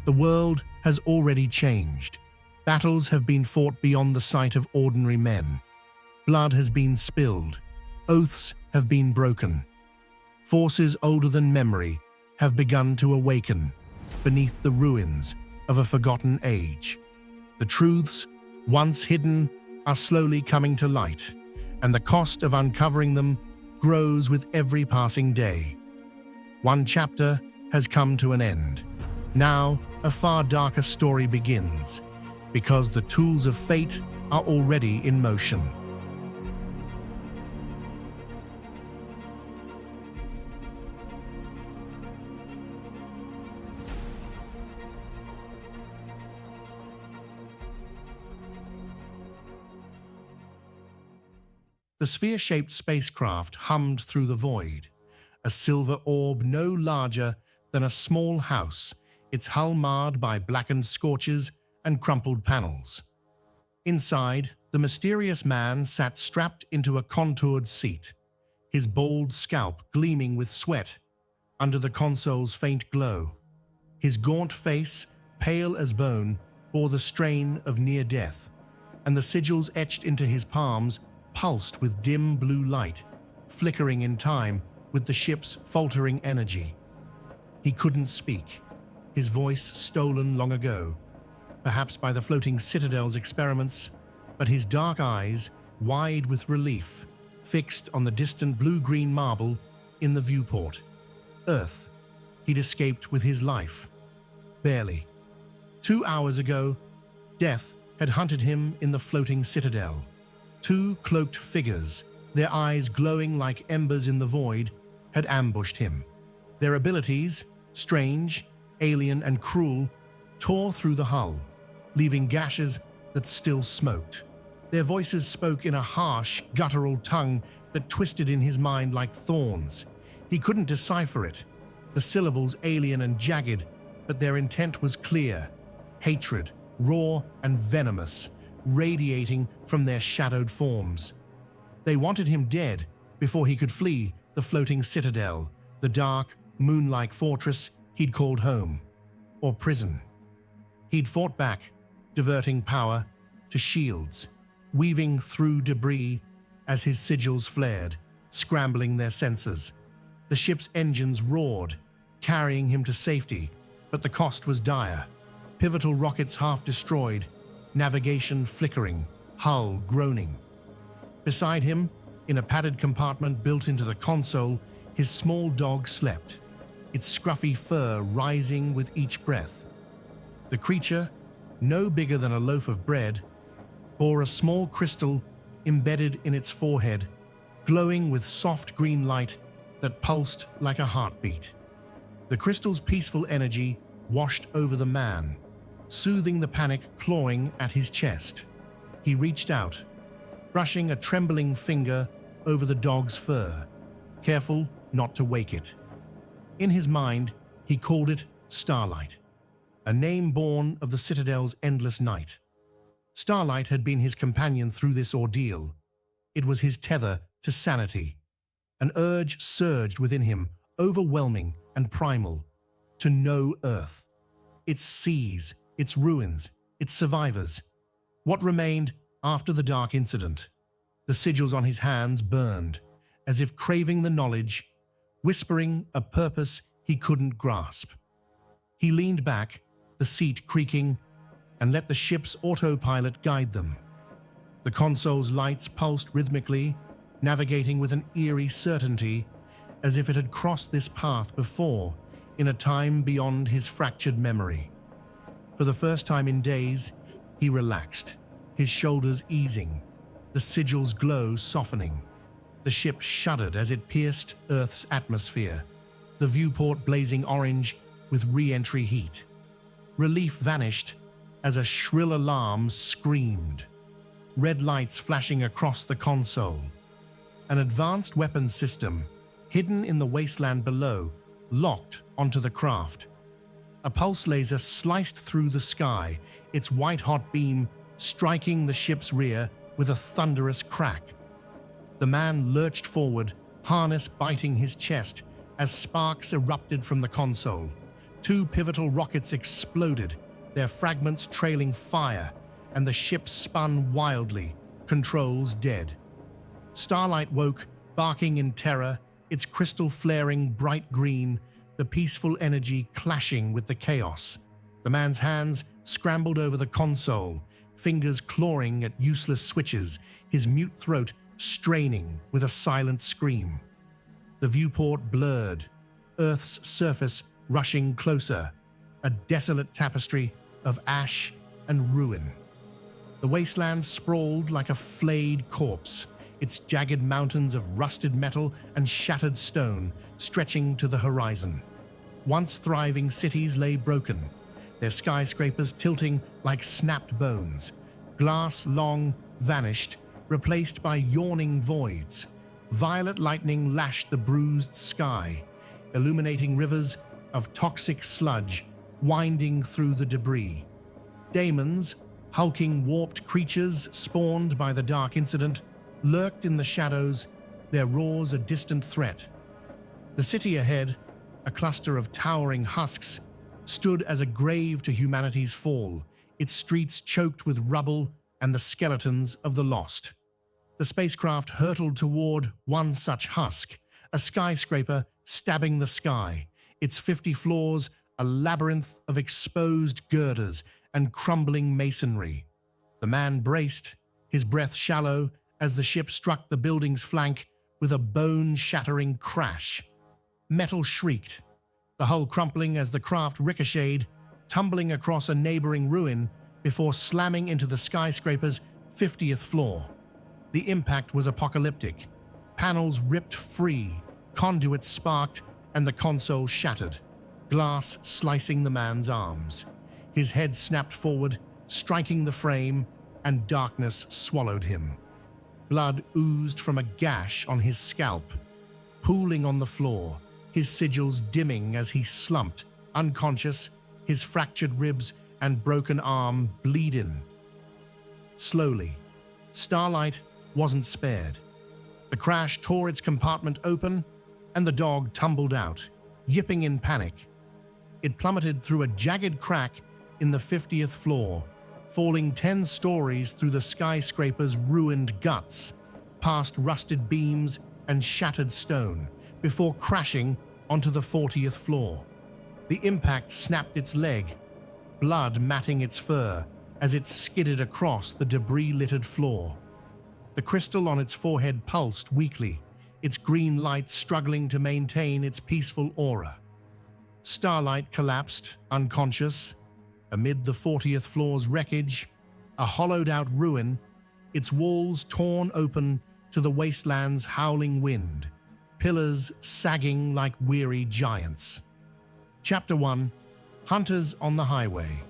The world has already changed. Battles have been fought beyond the sight of ordinary men. Blood has been spilled. Oaths have been broken. Forces older than memory have begun to awaken beneath the ruins of a forgotten age. The truths, once hidden, are slowly coming to light, and the cost of uncovering them grows with every passing day. One chapter has come to an end. Now, a far darker story begins, because the tools of fate are already in motion. The sphere-shaped spacecraft hummed through the void, a silver orb no larger than a small house, its hull marred by blackened scorches and crumpled panels. Inside, the mysterious man sat strapped into a contoured seat, his bald scalp gleaming with sweat under the console's faint glow. His gaunt face, pale as bone, bore the strain of near death, and the sigils etched into his palms pulsed with dim blue light, flickering in time with the ship's faltering energy. He couldn't speak, his voice stolen long ago, perhaps by the floating citadel's experiments, but his dark eyes, wide with relief, fixed on the distant blue-green marble in the viewport. Earth. He'd escaped with his life. Barely. 2 hours ago, death had hunted him in the floating citadel. Two cloaked figures, their eyes glowing like embers in the void, had ambushed him. Their abilities, strange, alien, and cruel, tore through the hull, leaving gashes that still smoked. Their voices spoke in a harsh, guttural tongue that twisted in his mind like thorns. He couldn't decipher it, the syllables alien and jagged, but their intent was clear: hatred, raw and venomous, radiating from their shadowed forms. They wanted him dead before he could flee the floating citadel, the dark, moon-like fortress he'd called home, or prison. He'd fought back, diverting power to shields, weaving through debris as his sigils flared, scrambling their sensors. The ship's engines roared, carrying him to safety, but the cost was dire. Pivotal rockets half destroyed, navigation flickering, hull groaning. Beside him, in a padded compartment built into the console, his small dog slept, its scruffy fur rising with each breath. The creature, no bigger than a loaf of bread, bore a small crystal embedded in its forehead, glowing with soft green light that pulsed like a heartbeat. The crystal's peaceful energy washed over the man, soothing the panic clawing at his chest. He reached out, brushing a trembling finger over the dog's fur, careful not to wake it. In his mind, he called it Starlight, a name born of the Citadel's endless night. Starlight had been his companion through this ordeal. It was his tether to sanity. An urge surged within him, overwhelming and primal, to know Earth, its seas, its ruins, its survivors. What remained after the dark incident? The sigils on his hands burned, as if craving the knowledge, whispering a purpose he couldn't grasp. He leaned back, the seat creaking, and let the ship's autopilot guide them. The console's lights pulsed rhythmically, navigating with an eerie certainty, as if it had crossed this path before, in a time beyond his fractured memory. For the first time in days, he relaxed, his shoulders easing, the sigil's glow softening. The ship shuddered as it pierced Earth's atmosphere, the viewport blazing orange with re-entry heat. Relief vanished as a shrill alarm screamed, red lights flashing across the console. An advanced weapons system, hidden in the wasteland below, locked onto the craft. A pulse laser sliced through the sky, its white-hot beam striking the ship's rear with a thunderous crack. The man lurched forward, harness biting his chest as sparks erupted from the console. Two pivotal rockets exploded, their fragments trailing fire, and the ship spun wildly, controls dead. Starlight woke, barking in terror, its crystal flaring bright green, the peaceful energy clashing with the chaos. The man's hands scrambled over the console, fingers clawing at useless switches, his mute throat straining with a silent scream. The viewport blurred, Earth's surface rushing closer, a desolate tapestry of ash and ruin. The wasteland sprawled like a flayed corpse, its jagged mountains of rusted metal and shattered stone stretching to the horizon. Once thriving cities lay broken, their skyscrapers tilting like snapped bones. Glass long vanished, replaced by yawning voids. Violet lightning lashed the bruised sky, illuminating rivers of toxic sludge winding through the debris. Daymons, hulking warped creatures spawned by the dark incident, lurked in the shadows, their roars a distant threat. The city ahead, a cluster of towering husks, stood as a grave to humanity's fall, its streets choked with rubble and the skeletons of the lost. The spacecraft hurtled toward one such husk, a skyscraper stabbing the sky, its 50 floors a labyrinth of exposed girders and crumbling masonry. The man braced, his breath shallow, as the ship struck the building's flank with a bone-shattering crash. Metal shrieked, the hull crumpling as the craft ricocheted, tumbling across a neighboring ruin before slamming into the skyscraper's 50th floor. The impact was apocalyptic. Panels ripped free, conduits sparked, and the console shattered, glass slicing the man's arms. His head snapped forward, striking the frame, and darkness swallowed him. Blood oozed from a gash on his scalp, pooling on the floor, his sigils dimming as he slumped, unconscious, his fractured ribs and broken arm bleeding. Slowly, Starlight wasn't spared. The crash tore its compartment open, and the dog tumbled out, yipping in panic. It plummeted through a jagged crack in the 50th floor, falling 10 stories through the skyscraper's ruined guts, past rusted beams and shattered stone, before crashing onto the 40th floor. The impact snapped its leg, blood matting its fur as it skidded across the debris-littered floor. The crystal on its forehead pulsed weakly, its green light struggling to maintain its peaceful aura. Starlight collapsed, unconscious, amid the 40th floor's wreckage, a hollowed-out ruin, its walls torn open to the wasteland's howling wind, pillars sagging like weary giants. Chapter 1: Hunters on the Highway.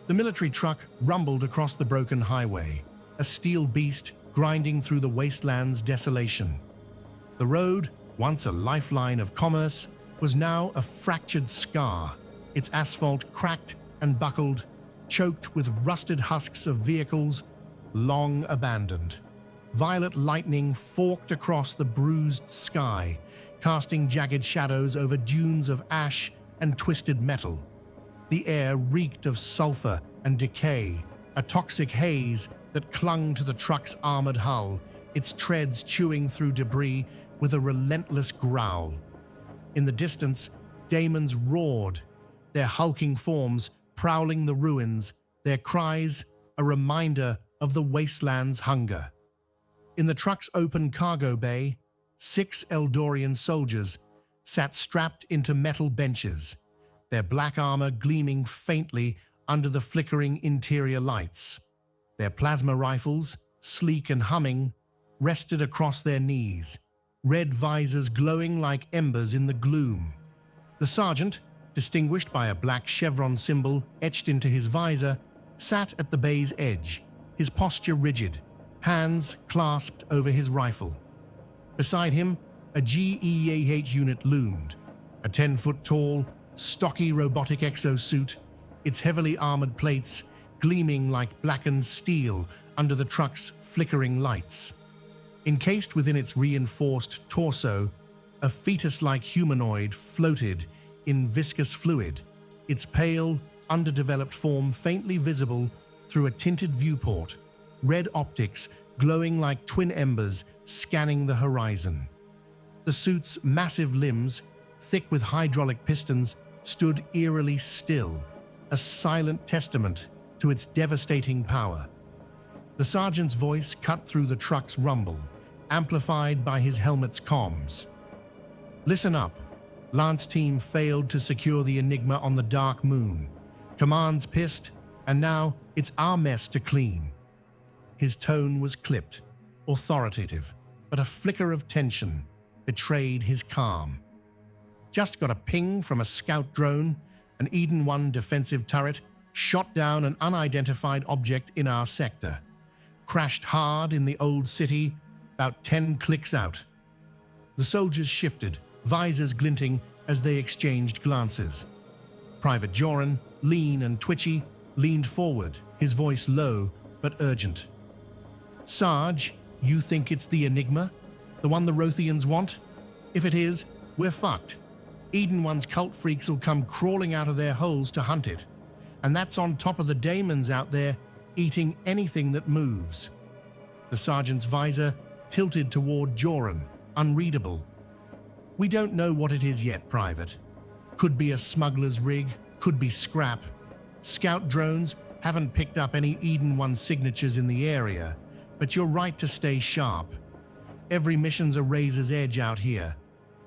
The military truck rumbled across the broken highway, a steel beast grinding through the wasteland's desolation. The road, once a lifeline of commerce, was now a fractured scar, its asphalt cracked and buckled, choked with rusted husks of vehicles long abandoned. Violet lightning forked across the bruised sky, casting jagged shadows over dunes of ash and twisted metal. The air reeked of sulfur and decay, a toxic haze that clung to the truck's armored hull, its treads chewing through debris with a relentless growl. In the distance, Daymons roared, their hulking forms prowling the ruins, their cries a reminder of the wasteland's hunger. In the truck's open cargo bay, 6 Eldorian soldiers sat strapped into metal benches, their black armor gleaming faintly under the flickering interior lights. Their plasma rifles, sleek and humming, rested across their knees, red visors glowing like embers in the gloom. The sergeant, distinguished by a black chevron symbol etched into his visor, sat at the bay's edge, his posture rigid, hands clasped over his rifle. Beside him, a GEAH unit loomed, a 10-foot-tall, stocky robotic exosuit, its heavily armored plates gleaming like blackened steel under the truck's flickering lights. Encased within its reinforced torso, a fetus-like humanoid floated in viscous fluid, its pale, underdeveloped form faintly visible through a tinted viewport, red optics glowing like twin embers scanning the horizon. The suit's massive limbs, thick with hydraulic pistons, stood eerily still, a silent testament to its devastating power. The sergeant's voice cut through the truck's rumble, amplified by his helmet's comms. "Listen up. Lance team failed to secure the Enigma on the Dark Moon. Command's pissed, and now it's our mess to clean." His tone was clipped, authoritative, but a flicker of tension betrayed his calm. "Just got a ping from a scout drone. An Eden 1 defensive turret shot down an unidentified object in our sector. Crashed hard in the old city, about 10 clicks out." The soldiers shifted, visors glinting as they exchanged glances. Private Joran, lean and twitchy, leaned forward, his voice low but urgent. "Sarge, you think it's the Enigma? The one the Rothians want? If it is, we're fucked. Eden 1's cult freaks will come crawling out of their holes to hunt it. And that's on top of the Daymons out there eating anything that moves." The sergeant's visor tilted toward Joran, unreadable. "We don't know what it is yet, Private. Could be a smuggler's rig, could be scrap. Scout drones haven't picked up any Eden 1 signatures in the area, but you're right to stay sharp. Every mission's a razor's edge out here.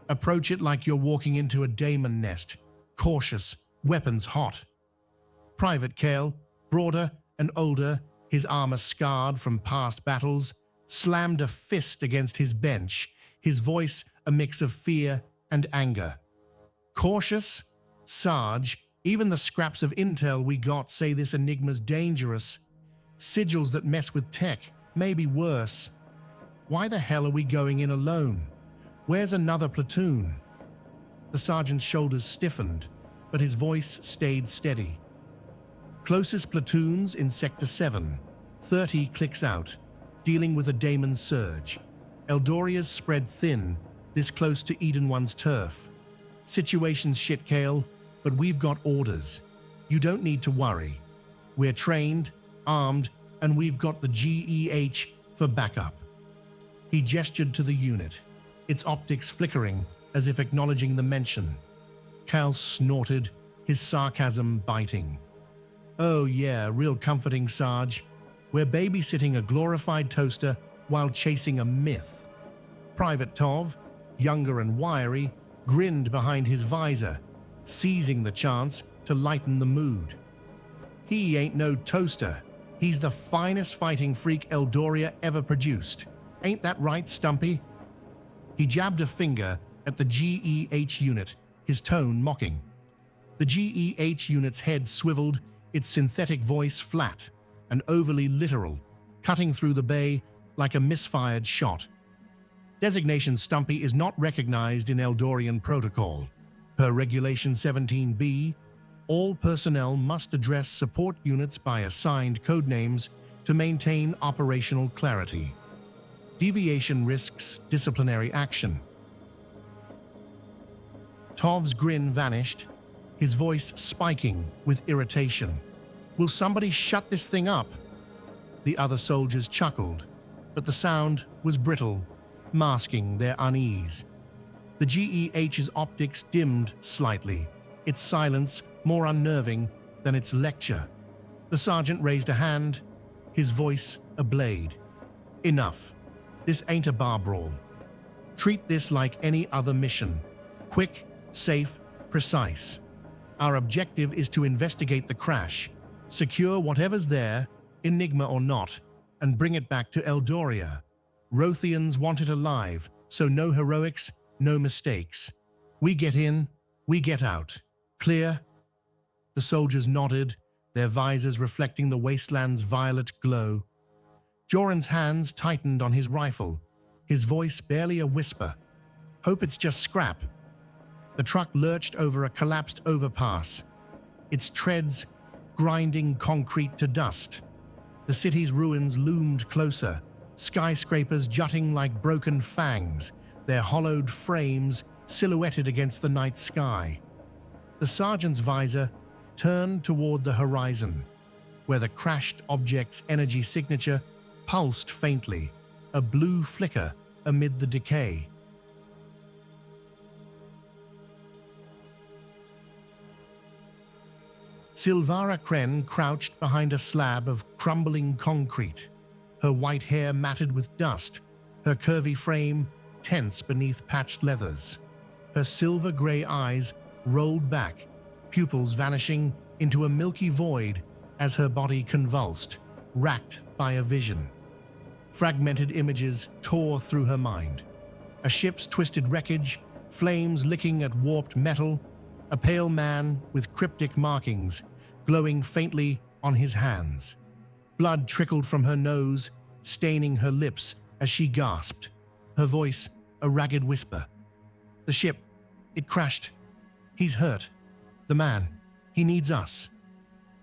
Approach it like you're walking into a Daymon nest, cautious, weapons hot." Private Kale, broader and older, his armor scarred from past battles, slammed a fist against his bench, his voice a mix of fear and anger. "Cautious? Sarge, even the scraps of intel we got say this Enigma's dangerous. Sigils that mess with tech, maybe worse. Why the hell are we going in alone? Where's another platoon?" The sergeant's shoulders stiffened, but his voice stayed steady. "Closest platoons in Sector 7, 30 clicks out, dealing with a Daymon surge. Eldoria's spread thin, this close to Eden 1's turf. Situation's shit, Kale, but we've got orders. You don't need to worry. We're trained, armed, and we've got the GEH for backup." He gestured to the unit, its optics flickering as if acknowledging the mention. Cal snorted, his sarcasm biting. "Oh yeah, real comforting, Sarge. We're babysitting a glorified toaster while chasing a myth." Private Tov, younger and wiry, grinned behind his visor, seizing the chance to lighten the mood. "He ain't no toaster. He's the finest fighting freak Eldoria ever produced. Ain't that right, Stumpy?" He jabbed a finger at the GEH unit, his tone mocking. The GEH unit's head swiveled, its synthetic voice flat and overly literal, cutting through the bay like a misfired shot. "Designation Stumpy is not recognized in Eldorian protocol. Per Regulation 17B, all personnel must address support units by assigned codenames to maintain operational clarity. Deviation risks disciplinary action." Tov's grin vanished, his voice spiking with irritation. "Will somebody shut this thing up?" The other soldiers chuckled, but the sound was brittle, masking their unease. The GEH's optics dimmed slightly, its silence more unnerving than its lecture. The sergeant raised a hand, his voice a blade. "Enough. This ain't a bar brawl. Treat this like any other mission. Quick, safe, precise. Our objective is to investigate the crash, secure whatever's there, Enigma or not, and bring it back to Eldoria. Rothians want it alive, so no heroics, no mistakes. We get in, we get out. Clear?" The soldiers nodded, their visors reflecting the wasteland's violet glow. Joran's hands tightened on his rifle, his voice barely a whisper. "Hope it's just scrap." The truck lurched over a collapsed overpass, its treads grinding concrete to dust. The city's ruins loomed closer, skyscrapers jutting like broken fangs, their hollowed frames silhouetted against the night sky. The sergeant's visor turned toward the horizon, where the crashed object's energy signature pulsed faintly, a blue flicker amid the decay. Silvara Kren crouched behind a slab of crumbling concrete, her white hair matted with dust, her curvy frame tense beneath patched leathers. Her silver-gray eyes rolled back, pupils vanishing into a milky void as her body convulsed, racked by a vision. Fragmented images tore through her mind. A ship's twisted wreckage, flames licking at warped metal, a pale man with cryptic markings glowing faintly on his hands. Blood trickled from her nose, staining her lips as she gasped, her voice a ragged whisper. The ship, it crashed. He's hurt. The man, he needs us.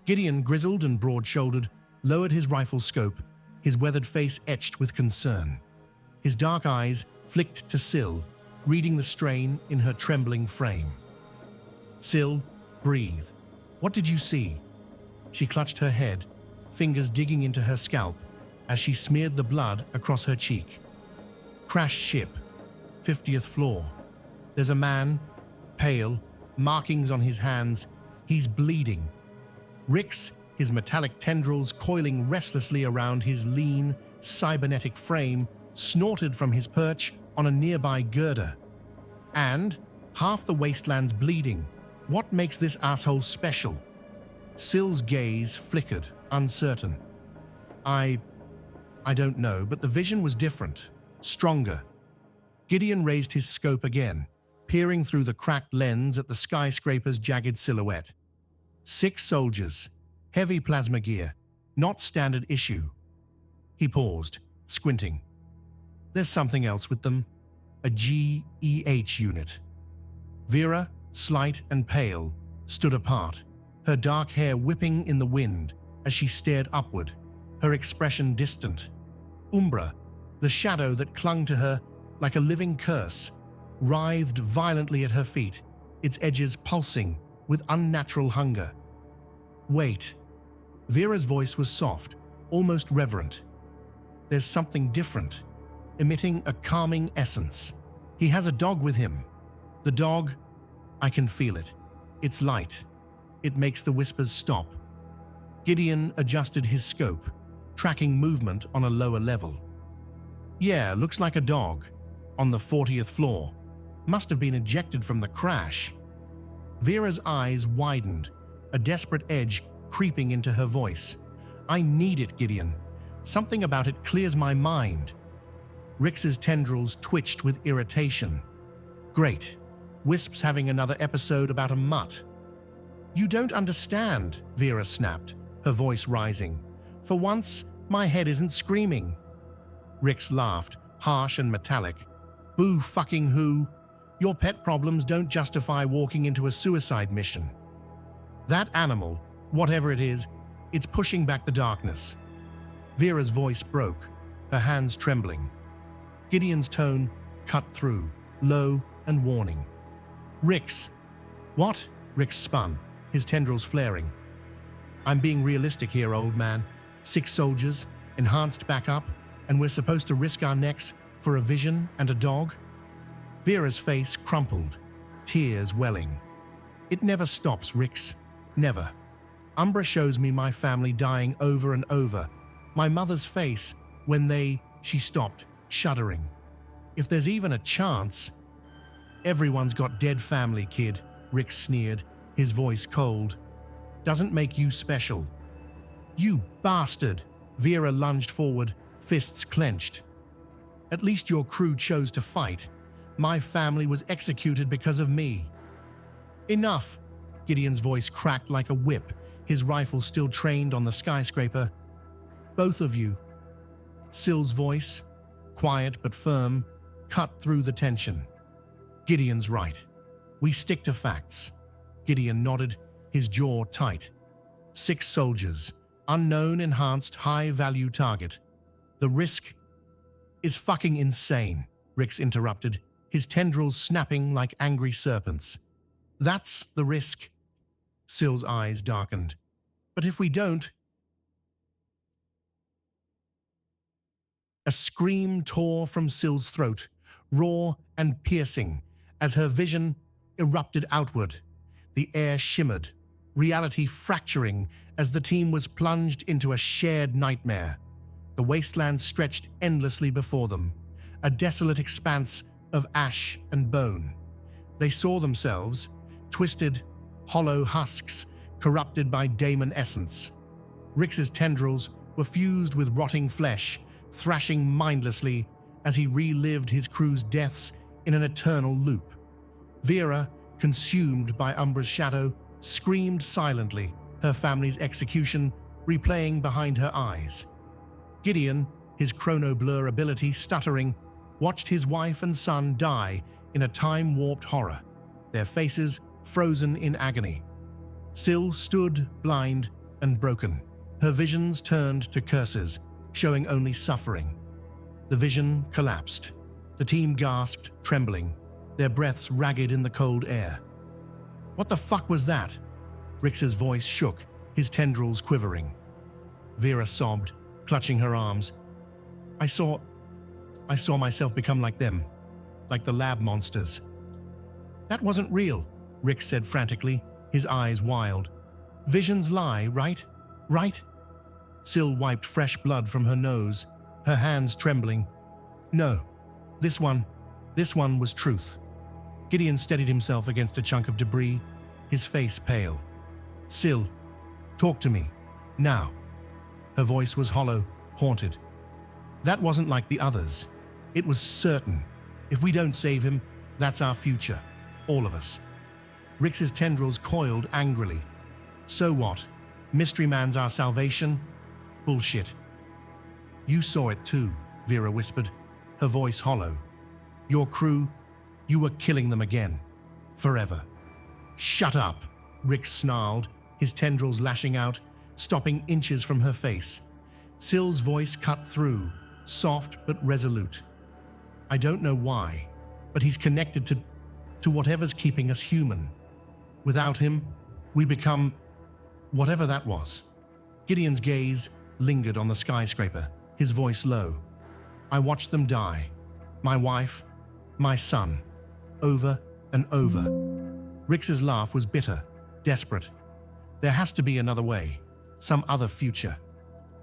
Gideon, grizzled and broad-shouldered, lowered his rifle scope, his weathered face etched with concern. His dark eyes flicked to Sil, reading the strain in her trembling frame. Sil, breathe. What did you see? She clutched her head, fingers digging into her scalp as she smeared the blood across her cheek. Crashed ship, 50th floor. There's a man, pale, markings on his hands. He's bleeding. Rix, his metallic tendrils coiling restlessly around his lean, cybernetic frame, snorted from his perch on a nearby girder. And half the wasteland's bleeding. What makes this asshole special? Sil's gaze flickered, uncertain. I don't know, but the vision was different, stronger. Gideon raised his scope again, peering through the cracked lens at the skyscraper's jagged silhouette. 6 soldiers, heavy plasma gear, not standard issue. He paused, squinting. There's something else with them. A GEH unit. Vera, slight and pale, stood apart, her dark hair whipping in the wind as she stared upward, her expression distant. Umbra, the shadow that clung to her like a living curse, writhed violently at her feet, its edges pulsing with unnatural hunger. Wait. Vera's voice was soft, almost reverent. There's something different, emitting a calming essence. He has a dog with him. The dog, I can feel it. It's light. It makes the whispers stop. Gideon adjusted his scope, tracking movement on a lower level. Yeah, looks like a dog. On the 40th floor. Must have been ejected from the crash. Vera's eyes widened, a desperate edge creeping into her voice. I need it, Gideon. Something about it clears my mind. Rix's tendrils twitched with irritation. Great. Wisp's having another episode about a mutt. You don't understand, Vera snapped, her voice rising. For once, my head isn't screaming. Rix laughed, harsh and metallic. Boo fucking who? Your pet problems don't justify walking into a suicide mission. That animal, whatever it is, it's pushing back the darkness. Vera's voice broke, her hands trembling. Gideon's tone cut through, low and warning. Rix. What? Rix spun, his tendrils flaring. I'm being realistic here, old man. 6 soldiers, enhanced backup, and we're supposed to risk our necks for a vision and a dog? Vera's face crumpled, tears welling. It never stops, Rix. Never. Umbra shows me my family dying over and over. My mother's face when she stopped, shuddering. If there's even a chance... Everyone's got dead family, kid, Rix sneered, his voice cold. Doesn't make you special. You bastard! Vera lunged forward, fists clenched. At least your crew chose to fight. My family was executed because of me. Enough! Gideon's voice cracked like a whip, his rifle still trained on the skyscraper. Both of you. Sil's voice, quiet but firm, cut through the tension. Gideon's right. We stick to facts. Gideon nodded, his jaw tight. 6 soldiers, unknown enhanced high-value target. The risk is fucking insane, Rix interrupted, his tendrils snapping like angry serpents. That's the risk. Syl's eyes darkened. But if we don't... A scream tore from Syl's throat, raw and piercing, as her vision erupted outward. The air shimmered, reality fracturing as the team was plunged into a shared nightmare. The wasteland stretched endlessly before them, a desolate expanse of ash and bone. They saw themselves, twisted, hollow husks, corrupted by Daymon essence. Rix's tendrils were fused with rotting flesh, thrashing mindlessly as he relived his crew's deaths in an eternal loop. Vera, consumed by Umbra's shadow, screamed silently, her family's execution replaying behind her eyes. Gideon, his chrono-blur ability stuttering, watched his wife and son die in a time-warped horror, their faces frozen in agony. Syl stood blind and broken, her visions turned to curses, showing only suffering. The vision collapsed. The team gasped, trembling, their breaths ragged in the cold air. What the fuck was that? Rix's voice shook, his tendrils quivering. Vera sobbed, clutching her arms. I saw myself become like them, like the lab monsters. That wasn't real, Rix said frantically, his eyes wild. Visions lie, right? Right? Syl wiped fresh blood from her nose, her hands trembling. No, this one was truth. Gideon steadied himself against a chunk of debris, his face pale. Syl, talk to me, now. Her voice was hollow, haunted. That wasn't like the others. It was certain. If we don't save him, that's our future, all of us. Rix's tendrils coiled angrily. So what? Mystery Man's our salvation? Bullshit. You saw it too, Vera whispered, her voice hollow. Your crew, you were killing them again. Forever. Shut up, Rix snarled, his tendrils lashing out, stopping inches from her face. Syl's voice cut through, soft but resolute. I don't know why, but he's connected to whatever's keeping us human. Without him, we become whatever that was. Gideon's gaze lingered on the skyscraper, his voice low. I watched them die. My wife, my son, over and over. Rix's laugh was bitter, desperate. There has to be another way, some other future.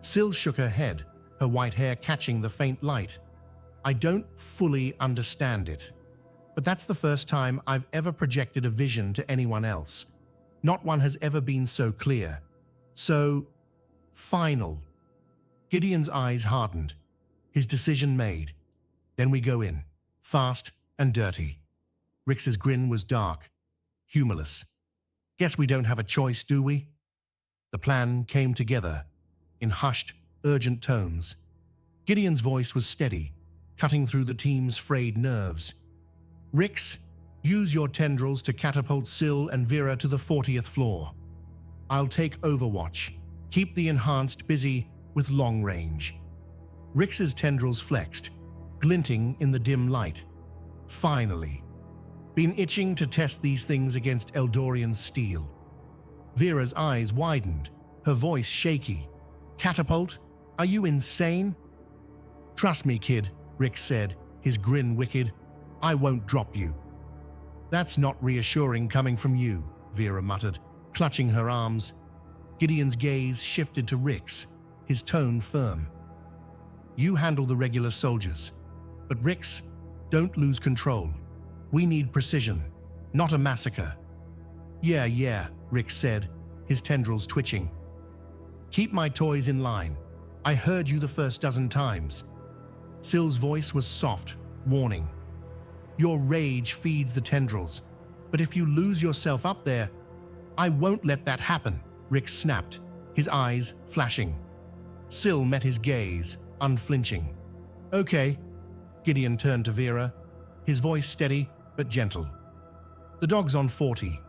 Syl shook her head, her white hair catching the faint light. I don't fully understand it, but that's the first time I've ever projected a vision to anyone else. Not one has ever been so clear, so final. Gideon's eyes hardened, his decision made. Then we go in, fast and dirty. Rix's grin was dark, humorless. Guess we don't have a choice, do we? The plan came together, in hushed, urgent tones. Gideon's voice was steady, cutting through the team's frayed nerves. Rix, use your tendrils to catapult Syl and Vera to the 40th floor. I'll take Overwatch. Keep the Enhanced busy with long range. Rix's tendrils flexed, glinting in the dim light. Finally. Been itching to test these things against Eldorian steel. Vera's eyes widened, her voice shaky. Catapult? Are you insane? Trust me, kid, Rix said, his grin wicked. I won't drop you. That's not reassuring coming from you, Vera muttered, clutching her arms. Gideon's gaze shifted to Rix, his tone firm. You handle the regular soldiers, but Rix, don't lose control. We need precision, not a massacre. Yeah, Rix said, his tendrils twitching. Keep my toys in line. I heard you the first dozen times. Syl's voice was soft, warning. Your rage feeds the tendrils, but if you lose yourself up there, I won't let that happen, Rix snapped, his eyes flashing. Syl met his gaze, unflinching. Okay, Gideon turned to Vera, his voice steady but gentle. The dog's on 40.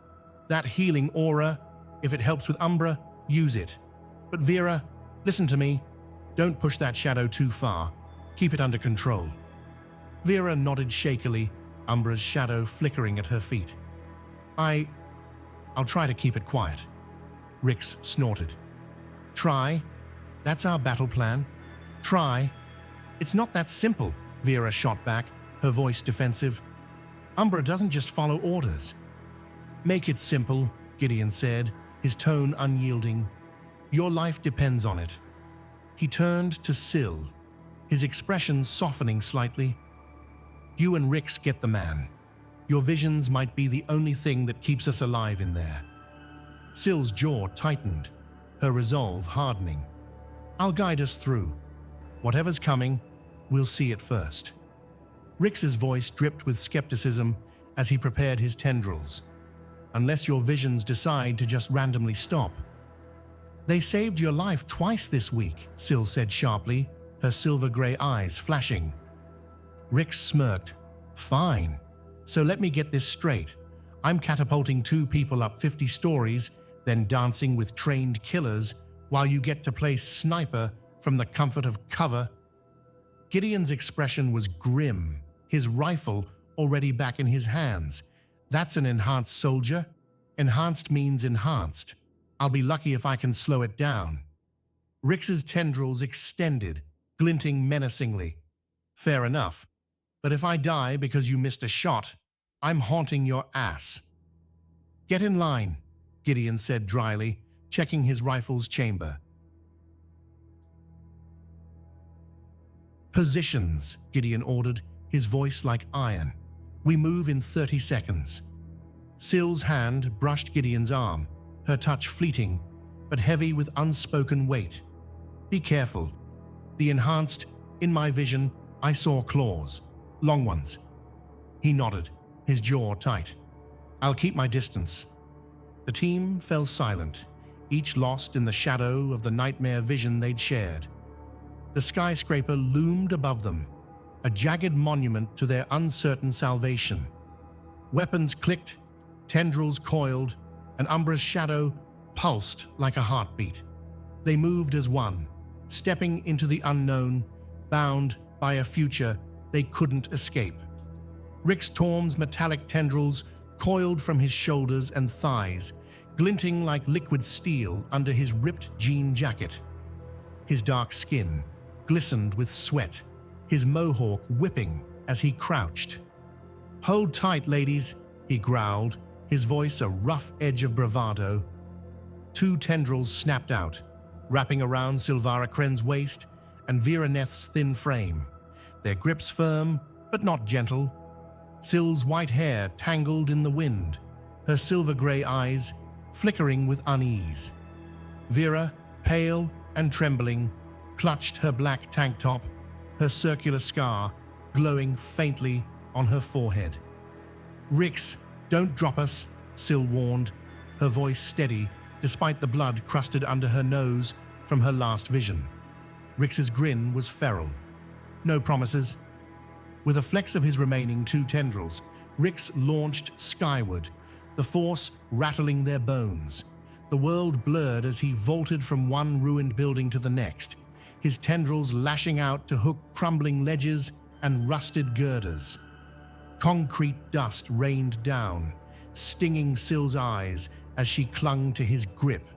That healing aura, if it helps with Umbra, use it. But Vera, listen to me. Don't push that shadow too far. Keep it under control. Vera nodded shakily, Umbra's shadow flickering at her feet. I I'll try to keep it quiet. Rix snorted. Try? That's our battle plan? Try? It's not that simple, Vera shot back, her voice defensive. Umbra doesn't just follow orders. Make it simple, Gideon said, his tone unyielding. Your life depends on it. He turned to Syl, his expression softening slightly. You and Rix get the man. Your visions might be the only thing that keeps us alive in there. Syl's jaw tightened, her resolve hardening. I'll guide us through. Whatever's coming, we'll see it first. Rix's voice dripped with skepticism as he prepared his tendrils. Unless your visions decide to just randomly stop. They saved your life twice this week, Syl said sharply, her silver-gray eyes flashing. Rix smirked. Fine. So let me get this straight. I'm catapulting 2 people up 50 stories, then dancing with trained killers, while you get to play sniper from the comfort of cover. Gideon's expression was grim, his rifle already back in his hands. That's an enhanced soldier. Enhanced means enhanced. I'll be lucky if I can slow it down. Rix's tendrils extended, glinting menacingly. Fair enough. But if I die because you missed a shot, I'm haunting your ass. Get in line, Gideon said dryly, checking his rifle's chamber. Positions, Gideon ordered, his voice like iron. We move in 30 seconds. Syl's hand brushed Gideon's arm, her touch fleeting, but heavy with unspoken weight. Be careful. The enhanced, in my vision, I saw claws. Long ones. He nodded, his jaw tight. I'll keep my distance. The team fell silent, each lost in the shadow of the nightmare vision they'd shared. The skyscraper loomed above them, a jagged monument to their uncertain salvation. Weapons clicked, tendrils coiled, and Umbra's shadow pulsed like a heartbeat. They moved as one, stepping into the unknown, bound by a future they couldn't escape. Rix Torm's metallic tendrils coiled from his shoulders and thighs, glinting like liquid steel under his ripped jean jacket. His dark skin glistened with sweat, his mohawk whipping as he crouched. Hold tight, ladies, he growled, his voice a rough edge of bravado. 2 tendrils snapped out, wrapping around Silvara Kren's waist and Vera Neth's thin frame, their grips firm but not gentle. Syl's white hair tangled in the wind, her silver-gray eyes flickering with unease. Vera, pale and trembling, clutched her black tank top, her circular scar glowing faintly on her forehead. Rix, don't drop us, Syl warned, her voice steady despite the blood crusted under her nose from her last vision. Rix's grin was feral. No promises. With a flex of his remaining 2 tendrils, Rix launched skyward, the force rattling their bones. The world blurred as he vaulted from one ruined building to the next, his tendrils lashing out to hook crumbling ledges and rusted girders. Concrete dust rained down, stinging Syl's eyes as she clung to his grip.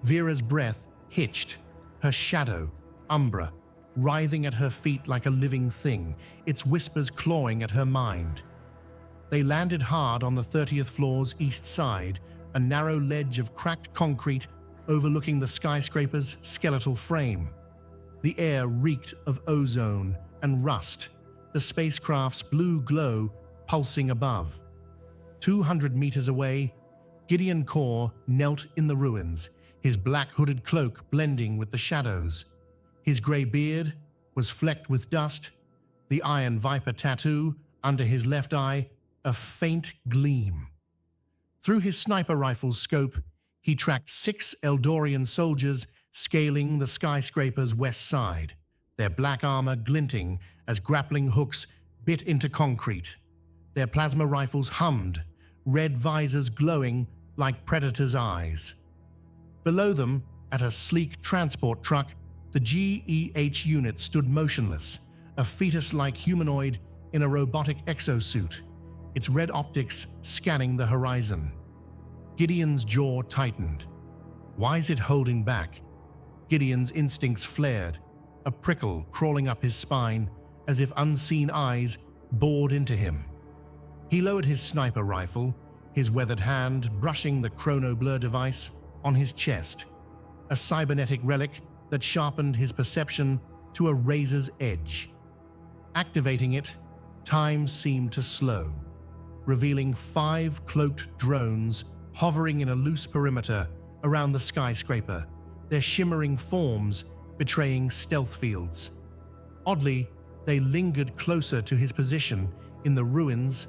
Vera's breath hitched, her shadow, Umbra, writhing at her feet like a living thing, its whispers clawing at her mind. They landed hard on the 30th floor's east side, a narrow ledge of cracked concrete overlooking the skyscraper's skeletal frame. The air reeked of ozone and rust, the spacecraft's blue glow pulsing above. 200 meters away, Gideon Core knelt in the ruins, his black hooded cloak blending with the shadows. His grey beard was flecked with dust, the Iron Viper tattoo under his left eye a faint gleam. Through his sniper rifle's scope, he tracked 6 Eldorian soldiers scaling the skyscraper's west side, their black armor glinting as grappling hooks bit into concrete. Their plasma rifles hummed, red visors glowing like predators' eyes. Below them, at a sleek transport truck, the GEH unit stood motionless, a fetus-like humanoid in a robotic exosuit, its red optics scanning the horizon. Gideon's jaw tightened. Why is it holding back? Gideon's instincts flared, a prickle crawling up his spine as if unseen eyes bored into him. He lowered his sniper rifle, his weathered hand brushing the chrono-blur device on his chest, a cybernetic relic that sharpened his perception to a razor's edge. Activating it, time seemed to slow, revealing 5 cloaked drones hovering in a loose perimeter around the skyscraper, their shimmering forms betraying stealth fields. Oddly, they lingered closer to his position in the ruins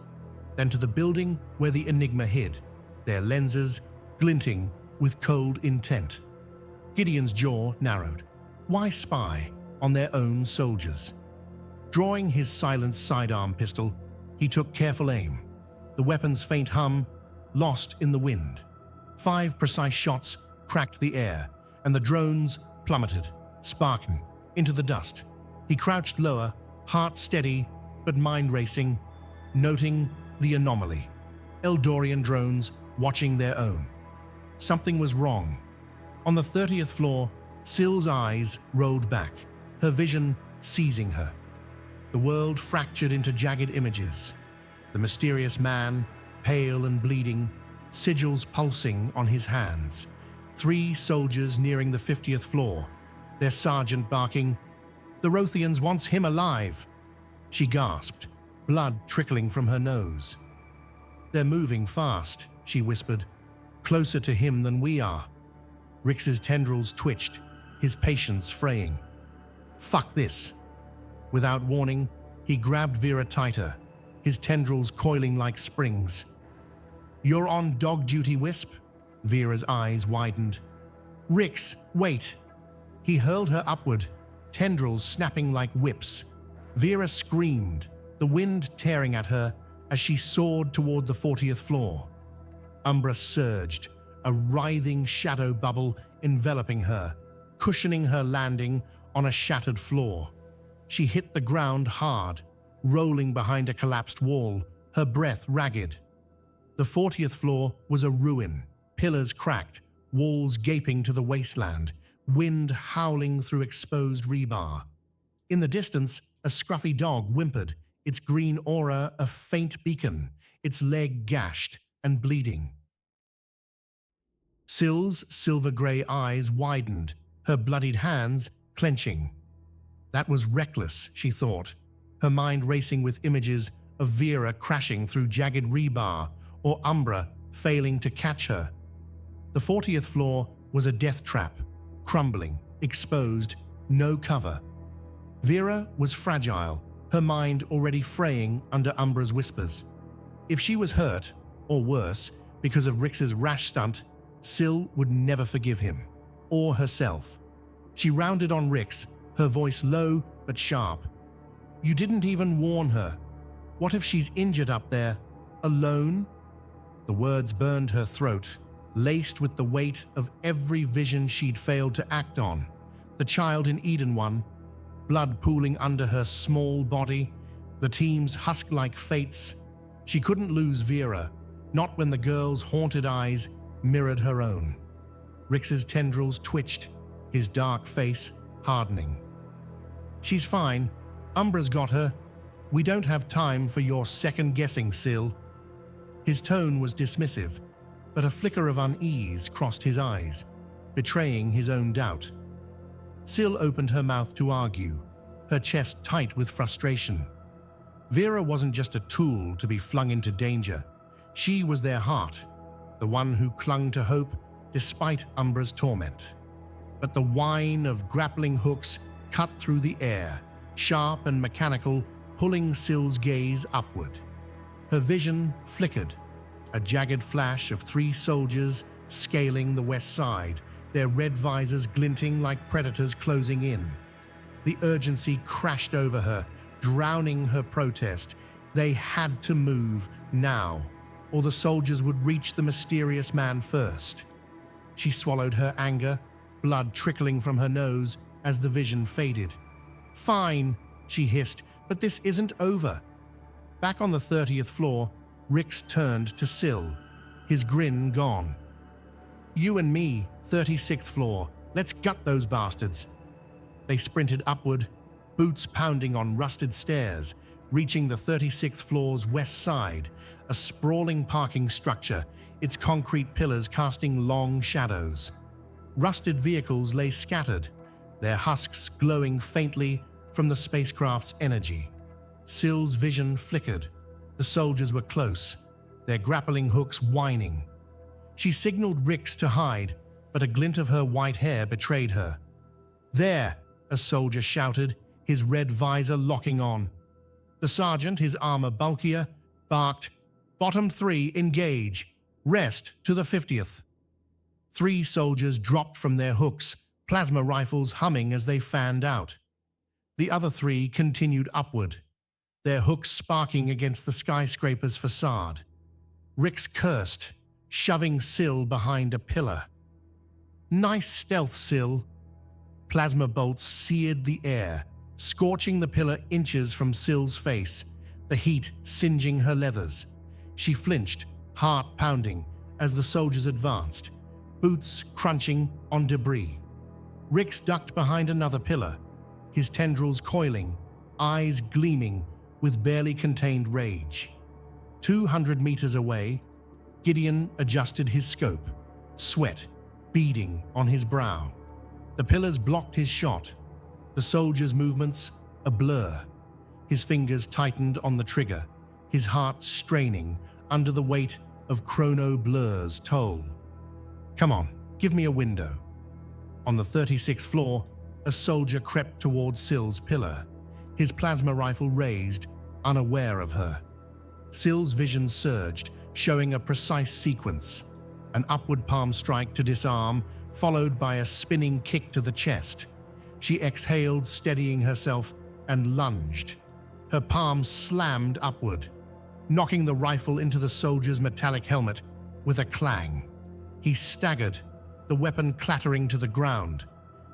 than to the building where the Enigma hid, their lenses glinting with cold intent. Gideon's jaw narrowed. Why spy on their own soldiers? Drawing his silenced sidearm pistol, he took careful aim. The weapon's faint hum lost in the wind. 5 precise shots cracked the air, and the drones plummeted, sparking, into the dust. He crouched lower, heart steady but mind racing, noting the anomaly. Eldorian drones watching their own. Something was wrong. On the 30th floor, Syl's eyes rolled back, her vision seizing her. The world fractured into jagged images. The mysterious man, pale and bleeding, sigils pulsing on his hands. 3 soldiers nearing the 50th floor, their sergeant barking, "The Rothians wants him alive!" She gasped, blood trickling from her nose. "They're moving fast," she whispered, "closer to him than we are." Rix's tendrils twitched, his patience fraying. Fuck this. Without warning, he grabbed Vera tighter, his tendrils coiling like springs. "You're on dog duty, Wisp?" Vera's eyes widened. "Rix, wait!" He hurled her upward, tendrils snapping like whips. Vera screamed, the wind tearing at her as she soared toward the 40th floor. Umbra surged, a writhing shadow bubble enveloping her, cushioning her landing on a shattered floor. She hit the ground hard, rolling behind a collapsed wall, her breath ragged. The 40th floor was a ruin, pillars cracked, walls gaping to the wasteland, wind howling through exposed rebar. In the distance, a scruffy dog whimpered, its green aura a faint beacon, its leg gashed and bleeding. Syl's silver-grey eyes widened, her bloodied hands clenching. That was reckless, she thought, her mind racing with images of Vera crashing through jagged rebar or Umbra failing to catch her. The 40th floor was a death trap, crumbling, exposed, no cover. Vera was fragile, her mind already fraying under Umbra's whispers. If she was hurt, or worse, because of Rix's rash stunt, Syl would never forgive him, or herself. She rounded on Rix, her voice low but sharp. "You didn't even warn her. What if she's injured up there, alone?" The words burned her throat, laced with the weight of every vision she'd failed to act on. The child in Eden one, blood pooling under her small body, the team's husk-like fates. She couldn't lose Vera, not when the girl's haunted eyes mirrored her own. Rix's tendrils twitched, his dark face hardening. "She's fine. Umbra's got her. We don't have time for your second-guessing, Syl." His tone was dismissive, but a flicker of unease crossed his eyes, betraying his own doubt. Syl opened her mouth to argue, her chest tight with frustration. Vera wasn't just a tool to be flung into danger. She was their heart, the one who clung to hope despite Umbra's torment. But the whine of grappling hooks cut through the air, sharp and mechanical, pulling Syl's gaze upward. Her vision flickered, a jagged flash of 3 soldiers scaling the west side, their red visors glinting like predators closing in. The urgency crashed over her, drowning her protest. They had to move now, or the soldiers would reach the mysterious man first. She swallowed her anger, blood trickling from her nose as the vision faded. "Fine," she hissed, "but this isn't over." Back on the 30th floor, Rix turned to Syl, his grin gone. You and me, 36th floor. Let's gut those bastards. They sprinted upward, boots pounding on rusted stairs, reaching the 36th floor's west side, a sprawling parking structure, its concrete pillars casting long shadows. Rusted vehicles lay scattered, their husks glowing faintly from the spacecraft's energy. Syl's vision flickered. The soldiers were close, their grappling hooks whining. She signaled Rix to hide, but a glint of her white hair betrayed her. "There!" a soldier shouted, his red visor locking on. The sergeant, his armor bulkier, barked, "Bottom 3, engage. Rest to the 50th. 3 soldiers dropped from their hooks, plasma rifles humming as they fanned out. The other 3 continued upward, their hooks sparking against the skyscraper's facade. Rix cursed, shoving Syl behind a pillar. "Nice stealth, Syl." Plasma bolts seared the air, scorching the pillar inches from Syl's face, the heat singeing her leathers. She flinched, heart pounding, as the soldiers advanced, boots crunching on debris. Rix ducked behind another pillar, his tendrils coiling, eyes gleaming with barely contained rage. 200 meters away, Gideon adjusted his scope, sweat beading on his brow. The pillars blocked his shot, the soldier's movements a blur. His fingers tightened on the trigger, his heart straining under the weight of Chrono Blur's toll. "Come on, give me a window." On the 36th floor, a soldier crept towards Syl's pillar, his plasma rifle raised, unaware of her. Syl's vision surged, showing a precise sequence. An upward palm strike to disarm, followed by a spinning kick to the chest. She exhaled, steadying herself, and lunged. Her palm slammed upward, knocking the rifle into the soldier's metallic helmet with a clang. He staggered, the weapon clattering to the ground.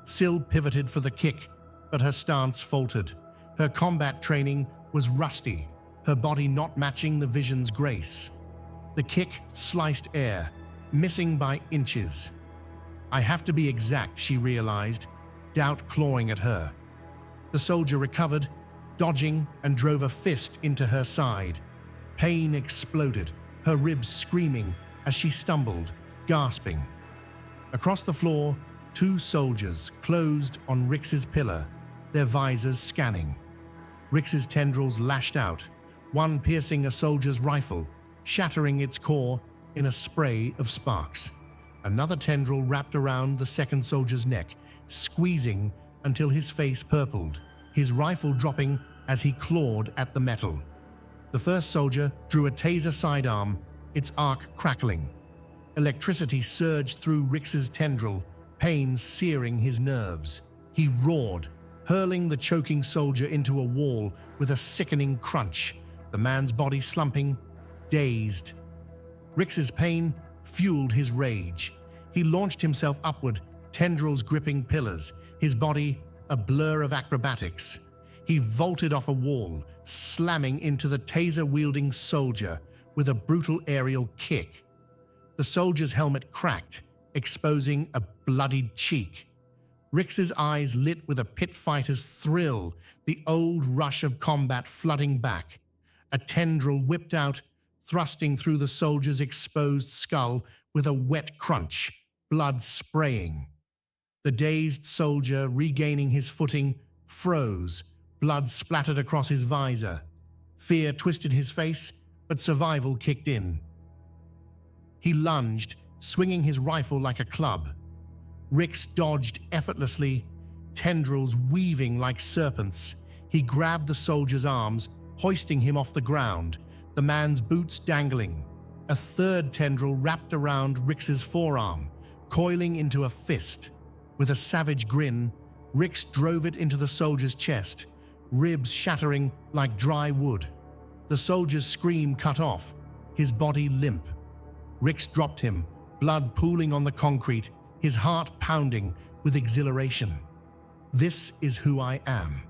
Syl pivoted for the kick, but her stance faltered. Her combat training was rusty, her body not matching the vision's grace. The kick sliced air, missing by inches. "I have to be exact," she realized, doubt clawing at her. The soldier recovered, dodging, and drove a fist into her side. Pain exploded, her ribs screaming as she stumbled, gasping. Across the floor, 2 soldiers closed on Rix's pillar, their visors scanning. Rix's tendrils lashed out, one piercing a soldier's rifle, shattering its core in a spray of sparks. Another tendril wrapped around the second soldier's neck, squeezing until his face purpled, his rifle dropping as he clawed at the metal. The first soldier drew a taser sidearm, its arc crackling. Electricity surged through Rix's tendril, pain searing his nerves. He roared, hurling the choking soldier into a wall with a sickening crunch, the man's body slumping, dazed. Rix's pain fueled his rage. He launched himself upward, tendrils gripping pillars, his body a blur of acrobatics. He vaulted off a wall, slamming into the taser-wielding soldier with a brutal aerial kick. The soldier's helmet cracked, exposing a bloodied cheek. Rix's eyes lit with a pit fighter's thrill, the old rush of combat flooding back. A tendril whipped out, thrusting through the soldier's exposed skull with a wet crunch, blood spraying. The dazed soldier, regaining his footing, froze, blood splattered across his visor. Fear twisted his face, but survival kicked in. He lunged, swinging his rifle like a club. Rix dodged effortlessly, tendrils weaving like serpents. He grabbed the soldier's arms, hoisting him off the ground, the man's boots dangling. A third tendril wrapped around Rix's forearm, coiling into a fist. With a savage grin, Rix drove it into the soldier's chest, ribs shattering like dry wood. The soldier's scream cut off, his body limp. Rix dropped him, blood pooling on the concrete, his heart pounding with exhilaration. "This is who I am."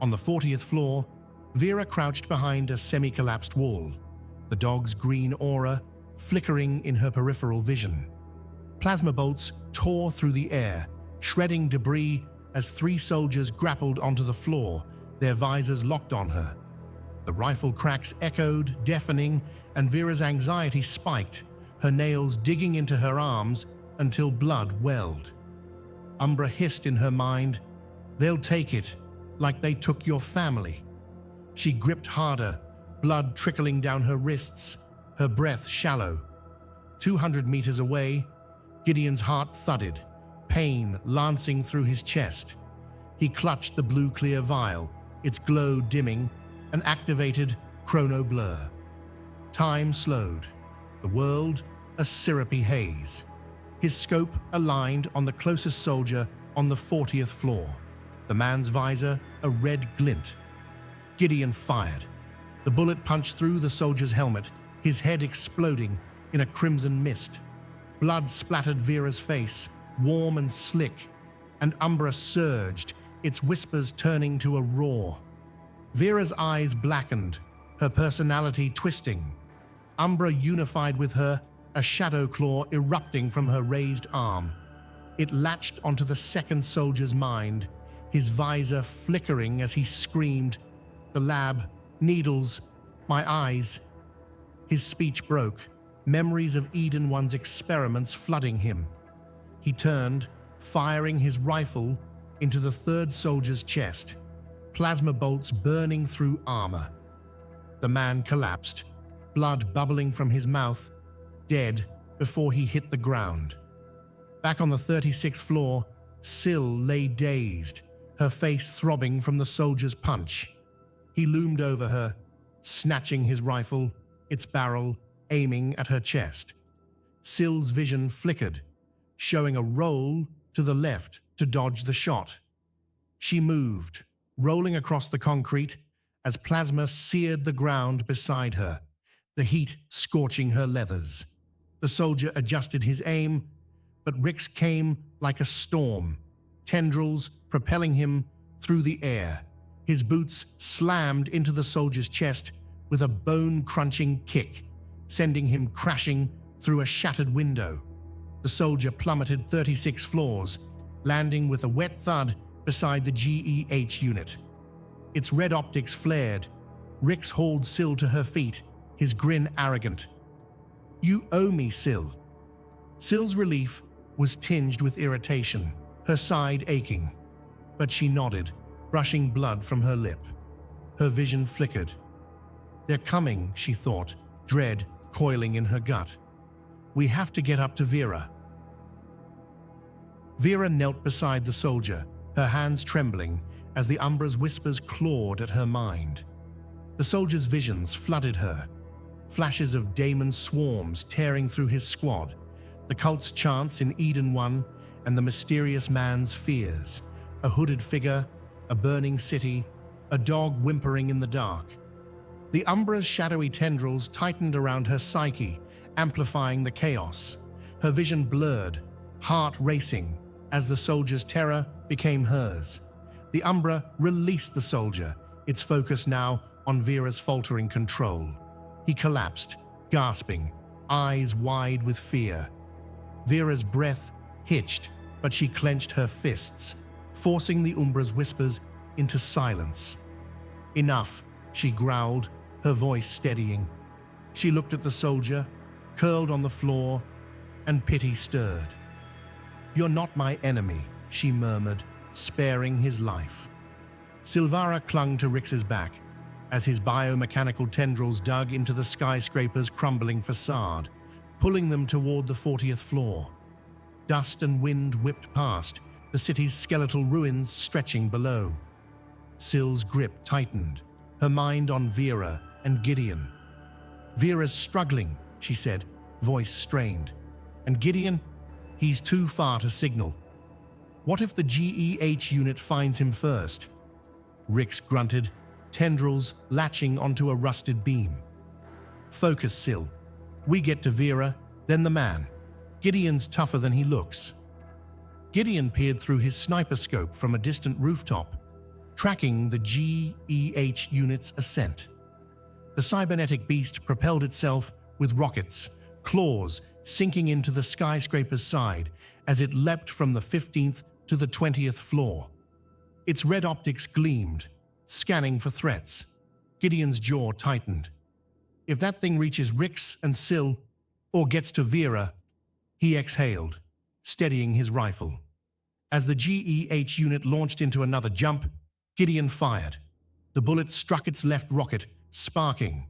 On the 40th floor, Vera crouched behind a semi-collapsed wall, the dog's green aura flickering in her peripheral vision. Plasma bolts tore through the air, shredding debris as 3 soldiers grappled onto the floor, their visors locked on her. The rifle cracks echoed, deafening, and Vera's anxiety spiked, her nails digging into her arms until blood welled. Umbra hissed in her mind, "They'll take it, like they took your family." She gripped harder, blood trickling down her wrists, her breath shallow. 200 meters away, Gideon's heart thudded, pain lancing through his chest. He clutched the blue-clear vial, its glow dimming, and activated chrono blur. Time slowed, the world a syrupy haze. His scope aligned on the closest soldier on the 40th floor, the man's visor a red glint. Gideon fired. The bullet punched through the soldier's helmet, his head exploding in a crimson mist. Blood splattered Vera's face, warm and slick, and Umbra surged, its whispers turning to a roar. Vera's eyes blackened, her personality twisting. Umbra unified with her, a shadow claw erupting from her raised arm. It latched onto the second soldier's mind, his visor flickering as he screamed, "The lab, needles, my eyes." His speech broke, memories of Eden One's experiments flooding him. He turned, firing his rifle into the third soldier's chest, plasma bolts burning through armor. The man collapsed, blood bubbling from his mouth, dead before he hit the ground. Back on the 36th floor, Syl lay dazed, her face throbbing from the soldier's punch. He loomed over her, snatching his rifle, its barrel aiming at her chest. Syl's vision flickered, showing a roll to the left to dodge the shot. She moved, rolling across the concrete as plasma seared the ground beside her, the heat scorching her leathers. The soldier adjusted his aim, but Rix came like a storm, tendrils propelling him through the air. His boots slammed into the soldier's chest with a bone-crunching kick, sending him crashing through a shattered window. The soldier plummeted 36 floors, landing with a wet thud beside the GEH unit. Its red optics flared. Rix hauled Syl to her feet, his grin arrogant. "You owe me, Syl." Syl's relief was tinged with irritation, her side aching. But she nodded, brushing blood from her lip. Her vision flickered. "They're coming," she thought, dread coiling in her gut. "We have to get up to Vera." Vera knelt beside the soldier, her hands trembling as the Umbra's whispers clawed at her mind. The soldier's visions flooded her, flashes of Daymon swarms tearing through his squad, the cult's chants in Eden One, and the mysterious man's fears. A hooded figure, a burning city, a dog whimpering in the dark. The Umbra's shadowy tendrils tightened around her psyche, amplifying the chaos. Her vision blurred, heart racing, as the soldier's terror became hers. The Umbra released the soldier, its focus now on Vera's faltering control. He collapsed, gasping, eyes wide with fear. Vera's breath hitched, but she clenched her fists, forcing the Umbra's whispers into silence. "Enough," she growled, her voice steadying. She looked at the soldier, curled on the floor, and pity stirred. "You're not my enemy," she murmured, sparing his life. Silvara clung to Rix's back as his biomechanical tendrils dug into the skyscraper's crumbling facade, pulling them toward the 40th floor. Dust and wind whipped past, the city's skeletal ruins stretching below. Syl's grip tightened, her mind on Vera and Gideon. "Vera's struggling," she said, voice strained. "And Gideon? He's too far to signal. What if the GEH unit finds him first?" Rix grunted, tendrils latching onto a rusted beam. "Focus, Syl. We get to Vera, then the man. Gideon's tougher than he looks." Gideon peered through his sniper scope from a distant rooftop, tracking the GEH unit's ascent. The cybernetic beast propelled itself with rockets, claws sinking into the skyscraper's side as it leapt from the 15th to the 20th floor. Its red optics gleamed, scanning for threats. Gideon's jaw tightened. If that thing reaches Rix and Sil, or gets to Vera, he exhaled, steadying his rifle. As the GEH unit launched into another jump, Gideon fired. The bullet struck its left rocket, sparking.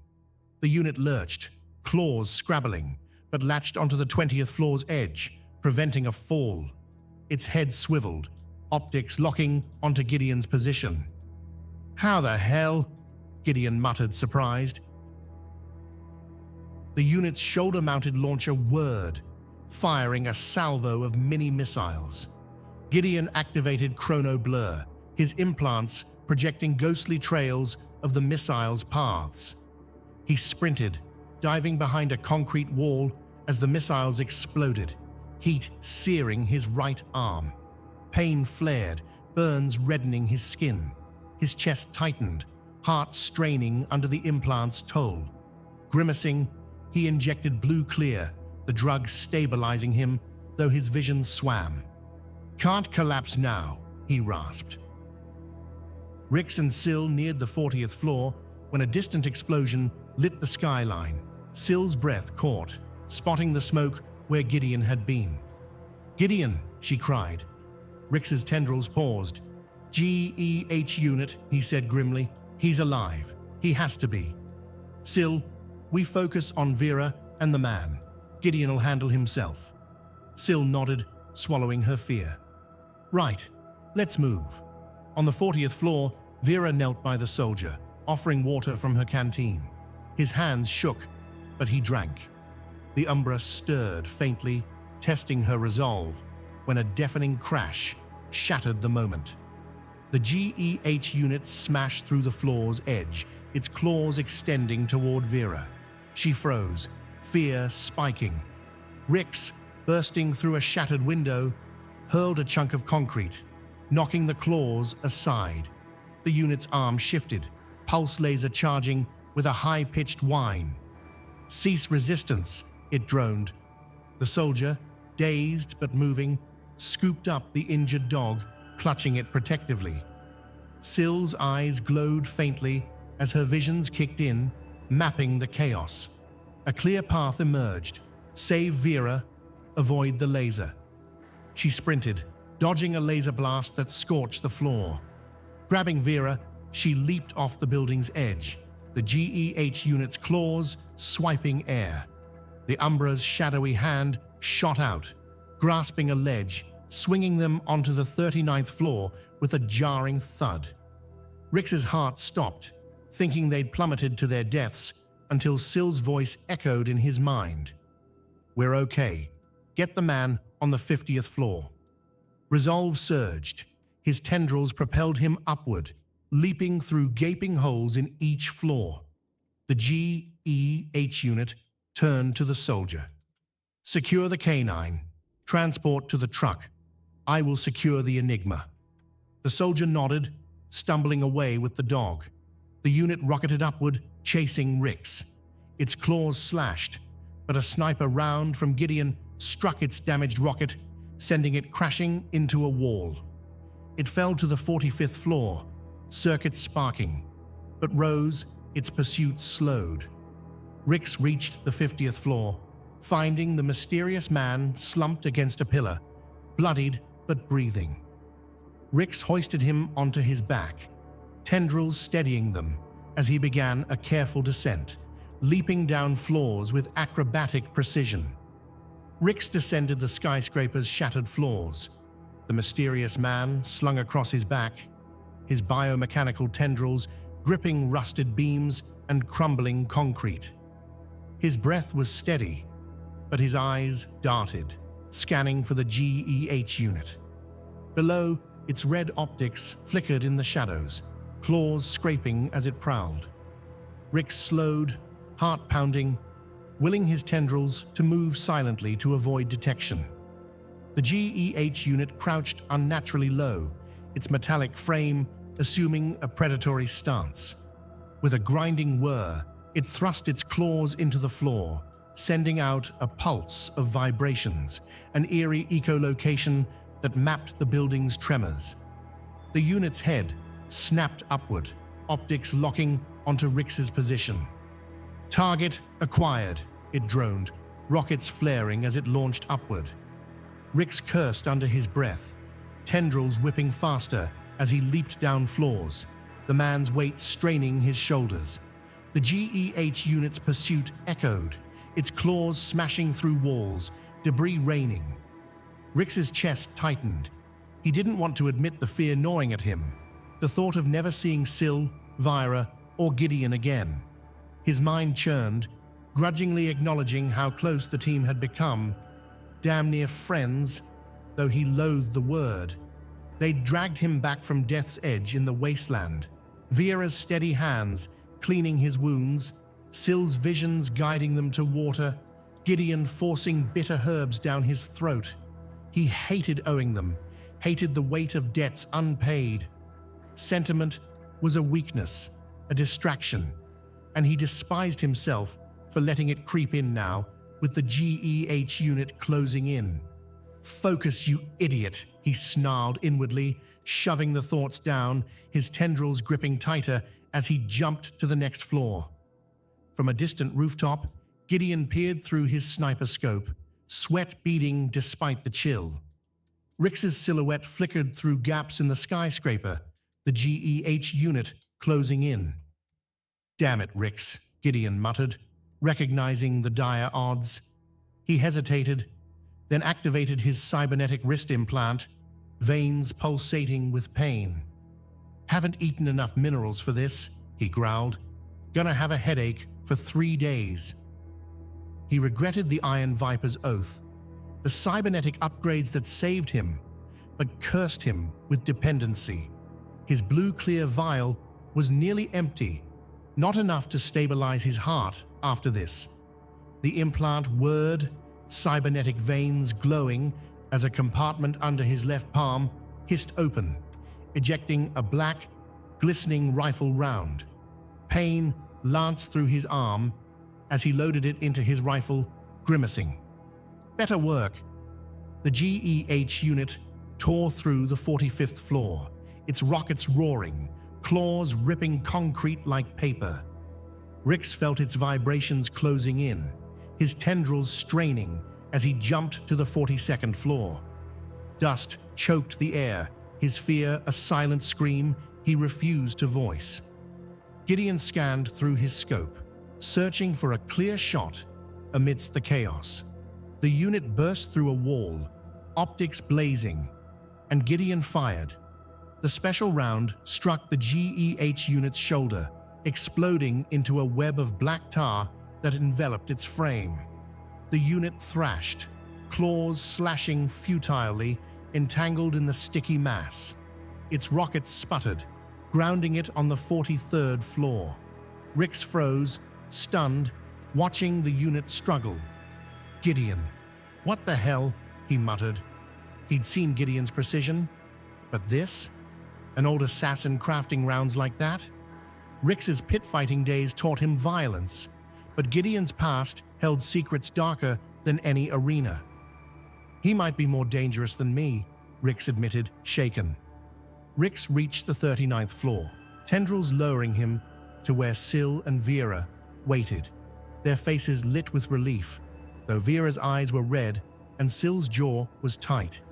The unit lurched, claws scrabbling, but latched onto the 20th floor's edge, preventing a fall. Its head swiveled, optics locking onto Gideon's position. "How the hell?" Gideon muttered, surprised. The unit's shoulder-mounted launcher whirred, firing a salvo of mini-missiles. Gideon activated chrono blur, his implants projecting ghostly trails of the missiles' paths. He sprinted, diving behind a concrete wall as the missiles exploded, heat searing his right arm. Pain flared, burns reddening his skin. His chest tightened, heart straining under the implant's toll. Grimacing, he injected blue clear, the drug stabilizing him, though his vision swam. "Can't collapse now," he rasped. Rix and Sil neared the 40th floor when a distant explosion lit the skyline. Sil's breath caught, spotting the smoke where Gideon had been. "Gideon!" she cried. Rix's tendrils paused. "GEH unit," he said grimly. "He's alive. He has to be. Sil, we focus on Vera and the man. Gideon'll handle himself." Sil nodded, swallowing her fear. "Right, let's move." On the 40th floor, Vera knelt by the soldier, offering water from her canteen. His hands shook, but he drank. The Umbra stirred faintly, testing her resolve, when a deafening crash shattered the moment. The GEH unit smashed through the floor's edge, its claws extending toward Vera. She froze, fear spiking. Rix, bursting through a shattered window, hurled a chunk of concrete, knocking the claws aside. The unit's arm shifted, pulse laser charging with a high-pitched whine. "Cease resistance," it droned. The soldier, dazed but moving, scooped up the injured dog, clutching it protectively. Sil's eyes glowed faintly as her visions kicked in, mapping the chaos. A clear path emerged. Save Vera, avoid the laser. She sprinted, dodging a laser blast that scorched the floor. Grabbing Vera, she leaped off the building's edge, the GEH unit's claws swiping air. The Umbra's shadowy hand shot out, grasping a ledge, swinging them onto the 39th floor with a jarring thud. Rix's heart stopped, thinking they'd plummeted to their deaths, until Sil's voice echoed in his mind. "We're okay. Get the man on the 50th floor." Resolve surged. His tendrils propelled him upward, leaping through gaping holes in each floor. The GEH unit turned to the soldier. "Secure the canine. Transport to the truck. I will secure the Enigma." The soldier nodded, stumbling away with the dog. The unit rocketed upward, chasing Rix. Its claws slashed, but a sniper round from Gideon struck its damaged rocket, sending it crashing into a wall. It fell to the 45th floor, circuits sparking, but rose, its pursuit slowed. Rix reached the 50th floor, finding the mysterious man slumped against a pillar, bloodied but breathing. Rix hoisted him onto his back, tendrils steadying them as he began a careful descent, leaping down floors with acrobatic precision. Rix descended the skyscraper's shattered floors, the mysterious man slung across his back, his biomechanical tendrils gripping rusted beams and crumbling concrete. His breath was steady, but his eyes darted, scanning for the GEH unit. Below, its red optics flickered in the shadows, claws scraping as it prowled. Rix slowed, heart pounding, willing his tendrils to move silently to avoid detection. The GEH unit crouched unnaturally low, its metallic frame assuming a predatory stance. With a grinding whir, it thrust its claws into the floor, sending out a pulse of vibrations, an eerie echolocation that mapped the building's tremors. The unit's head snapped upward, optics locking onto Rix's position. "Target acquired," it droned, rockets flaring as it launched upward. Rix cursed under his breath, tendrils whipping faster as he leaped down floors, the man's weight straining his shoulders. The GEH unit's pursuit echoed, its claws smashing through walls, debris raining. Rix's chest tightened. He didn't want to admit the fear gnawing at him, the thought of never seeing Syl, Vira, or Gideon again. His mind churned, grudgingly acknowledging how close the team had become, damn near friends, though he loathed the word. They'd dragged him back from death's edge in the wasteland, Vira's steady hands cleaning his wounds, Syl's visions guiding them to water, Gideon forcing bitter herbs down his throat. He hated owing them, hated the weight of debts unpaid. Sentiment was a weakness, a distraction, and he despised himself for letting it creep in now, with the GEH unit closing in. "Focus, you idiot," he snarled inwardly, shoving the thoughts down, his tendrils gripping tighter as he jumped to the next floor. From a distant rooftop, Gideon peered through his sniper scope, sweat beading despite the chill. Rix's silhouette flickered through gaps in the skyscraper, the GEH unit closing in. "Damn it, Rix," Gideon muttered, recognizing the dire odds. He hesitated, then activated his cybernetic wrist implant, veins pulsating with pain. "Haven't eaten enough minerals for this," he growled. "Gonna have a headache for 3 days." He regretted the Iron Viper's oath, the cybernetic upgrades that saved him, but cursed him with dependency. His blue clear vial was nearly empty, not enough to stabilize his heart after this. The implant whirred, cybernetic veins glowing as a compartment under his left palm hissed open, ejecting a black, glistening rifle round. Pain lanced through his arm as he loaded it into his rifle, grimacing. Better work. The GEH unit tore through the 45th floor, its rockets roaring, claws ripping concrete like paper. Rix felt its vibrations closing in, his tendrils straining as he jumped to the 42nd floor. Dust choked the air, his fear a silent scream he refused to voice. Gideon scanned through his scope, searching for a clear shot amidst the chaos. The unit burst through a wall, optics blazing, and Gideon fired. The special round struck the GEH unit's shoulder, exploding into a web of black tar that enveloped its frame. The unit thrashed, claws slashing futilely, entangled in the sticky mass. Its rockets sputtered, grounding it on the 43rd floor. Rix froze, stunned, watching the unit struggle. "Gideon, what the hell?" he muttered. He'd seen Gideon's precision, but this? An old assassin crafting rounds like that? Rix's pit-fighting days taught him violence, but Gideon's past held secrets darker than any arena. "He might be more dangerous than me," Rix admitted, shaken. Rix reached the 39th floor, tendrils lowering him to where Syl and Vera waited, their faces lit with relief, though Vera's eyes were red and Syl's jaw was tight.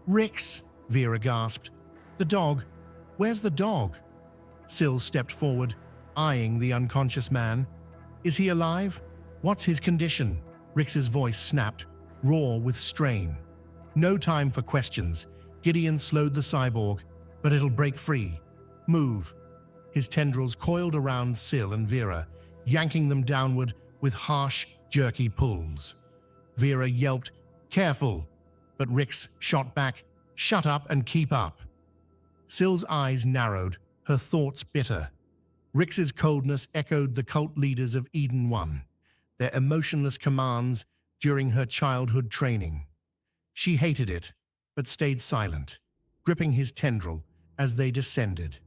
"Rix," Vera gasped. "The dog. Where's the dog?" Syl stepped forward, eyeing the unconscious man. "Is he alive? What's his condition?" Rix's voice snapped, raw with strain. No time for questions. Gideon slowed the cyborg, "But it'll break free. Move." His tendrils coiled around Syl and Vera, yanking them downward with harsh, jerky pulls. Vera yelped, "Careful," but Rix shot back, "Shut up and keep up." Syl's eyes narrowed, her thoughts bitter. Rix's coldness echoed the cult leaders of Eden 1, their emotionless commands during her childhood training. She hated it, but stayed silent, gripping his tendril as they descended.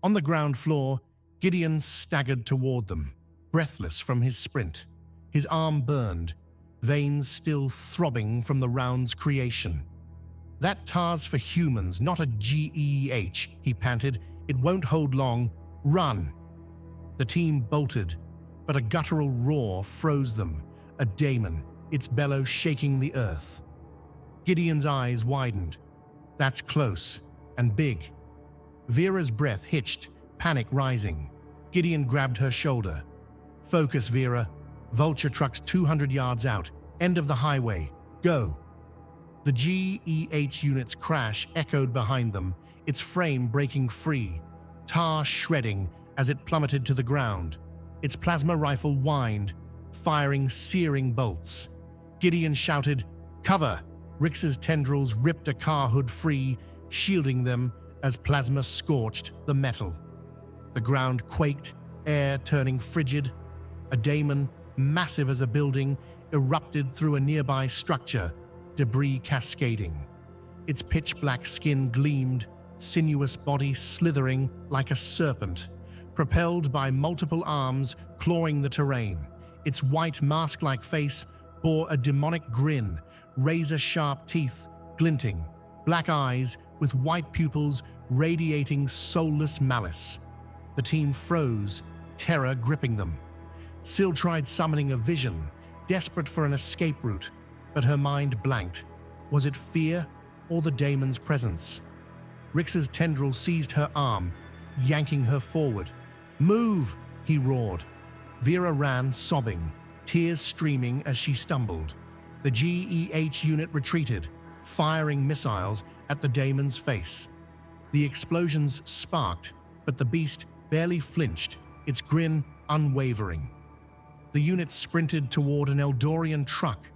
On the ground floor, Gideon staggered toward them, breathless from his sprint. His arm burned, veins still throbbing from the round's creation. "That tar's for humans, not a GEH," he panted. "It won't hold long. Run!" The team bolted, but a guttural roar froze them, a daemon, its bellow shaking the earth. Gideon's eyes widened. That's close and big. Vera's breath hitched, panic rising. Gideon grabbed her shoulder. "Focus, Vera. Vulture truck's 200 yards out. End of the highway. Go." The GEH unit's crash echoed behind them, its frame breaking free, tar shredding as it plummeted to the ground. Its plasma rifle whined, firing searing bolts. Gideon shouted, "Cover!" Rix's tendrils ripped a car hood free, shielding them as plasma scorched the metal. The ground quaked, air turning frigid. A daemon, massive as a building, erupted through a nearby structure, debris cascading. Its pitch-black skin gleamed, sinuous body slithering like a serpent, propelled by multiple arms clawing the terrain. Its white mask-like face bore a demonic grin, razor-sharp teeth glinting, black eyes with white pupils radiating soulless malice. The team froze, terror gripping them. Syl tried summoning a vision, desperate for an escape route, but her mind blanked. Was it fear or the daemon's presence? Rix's tendril seized her arm, yanking her forward. "Move!" he roared. Vera ran, sobbing, tears streaming as she stumbled. The GEH unit retreated, firing missiles at the daemon's face. The explosions sparked, but the beast barely flinched, its grin unwavering. The unit sprinted toward an Eldorian truck,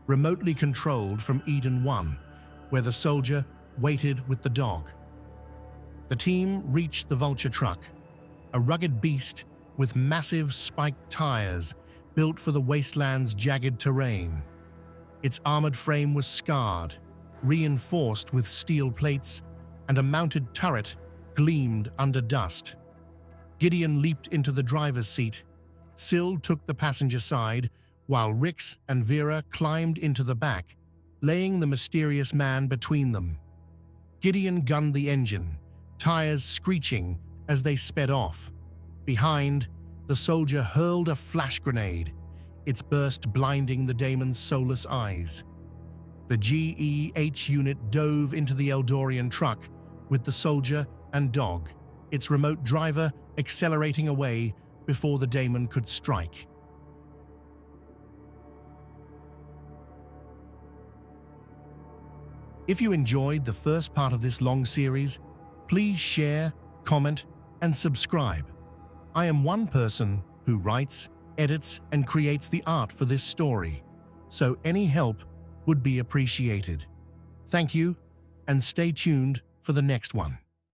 remotely controlled from Eden 1, where the soldier waited with the dog. The team reached the vulture truck, a rugged beast with massive spiked tires built for the wasteland's jagged terrain. Its armored frame was scarred, reinforced with steel plates, and a mounted turret gleamed under dust. Gideon leaped into the driver's seat. Syl took the passenger side, while Rix and Vera climbed into the back, laying the mysterious man between them. Gideon gunned the engine, tires screeching as they sped off. Behind, the soldier hurled a flash grenade, its burst blinding the daemon's soulless eyes. The GEH unit dove into the Eldorian truck with the soldier and dog, its remote driver accelerating away before the daemon could strike. If you enjoyed the first part of this long series, please share, comment, and subscribe. I am one person who writes, edits, and creates the art for this story, so any help would be appreciated. Thank you, and stay tuned for the next one.